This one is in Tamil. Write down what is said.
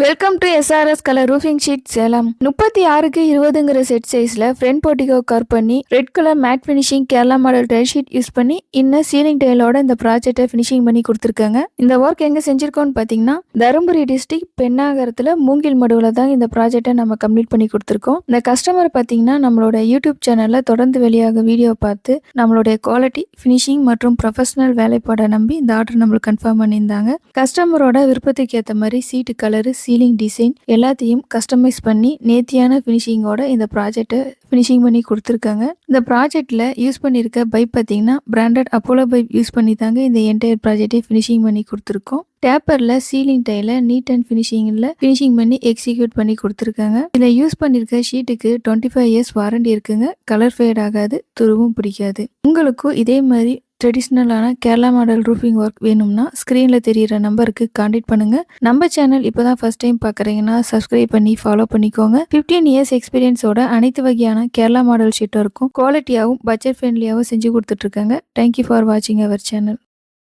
Welcome to SRS colour roofing sheet Salem. 36க்கு 20ங்கிற செட் சைஸ்ல ஃப்ரண்ட் போர்டிகோ கர் பண்ணி red colour matte finishing Kerala model tile sheet use பண்ணி இன்னும் சீலிங் டைலோட இந்த ப்ராஜெக்டை ஃபினிஷிங் பண்ணி கொடுத்துருக்காங்க. இந்த ஒர்க் எங்க செஞ்சிருக்கோம்னு பார்த்தீங்கன்னா தருமபுரி டிஸ்ட்ரிக்ட் பெண்ணாகரத்தில் மூங்கில் மடுவில் தான் இந்த ப்ராஜெக்டை நம்ம கம்ப்ளீட் பண்ணி கொடுத்துருக்கோம். இந்த கஸ்டமர் பார்த்தீங்கன்னா நம்மளோட யூடியூப் சேனலில் தொடர்ந்து வெளியாக வீடியோ பார்த்து நம்மளுடைய குவாலிட்டி ஃபினிஷிங் மற்றும் ப்ரொஃபஷனல் வேலைப்பாடை நம்பி இந்த ஆர்டர் நம்மளுக்கு கன்ஃபார்ம் பண்ணியிருந்தாங்க. கஸ்டமரோட விருப்பத்துக்கு ஏற்ற மாதிரி சீட்டு கலரு சீலிங் டிசைன் எல்லாத்தையும் கஸ்டமைஸ் பண்ணி நேர்த்தியான ஃபினிஷிங்கோட இந்த ப்ராஜெக்டை ஃபினிஷிங் பண்ணி கொடுத்துருக்காங்க. இந்த ப்ராஜெக்டில் யூஸ் பண்ணியிருக்க பைப் பார்த்தீங்கன்னா பிராண்டட் அப்போலோ பைப் யூஸ் பண்ணி தாங்க இந்த என்டையர் ப்ராஜெக்டை ஃபினிஷிங் பண்ணி கொடுத்துருக்கோம். டேப்பரில் சீலிங் டைல நீட் அண்ட் ஃபினிஷிங் பண்ணி எக்ஸிக்யூட் பண்ணி கொடுத்துருக்காங்க. இதில் யூஸ் பண்ணியிருக்க ஷீட்டுக்கு 25 இயர்ஸ் வாரண்டி இருக்குங்க. கலர் ஃபேட் ஆகாது, துருவும் பிடிக்காது. உங்களுக்கும் இதே மாதிரி ட்ரெடிஷ்னலான கேரளா மாடல் ரூஃபிங் ஒர்க் வேணும்னா ஸ்க்ரீனில் தெரிகிற நம்பருக்கு கான்டாக்ட் பண்ணுங்கள். நம்ம சேனல் இப்போ தான் ஃபஸ்ட் டைம் பார்க்குறீங்கன்னா சப்ஸ்கிரைப் பண்ணி ஃபாலோ பண்ணிக்கோங்க. 15 இயர்ஸ் எக்ஸ்பீரியன்ஸோட அனைத்து வகையான கேரளா மாடல் ஷீட்டும் இருக்கும். குவாலிட்டியாகவும் பட்ஜெட் ஃப்ரெண்ட்லியாகவும் செஞ்சு கொடுத்துட்ருக்காங்க. தேங்க்யூ ஃபார் வாட்சிங் அவர் சேனல்.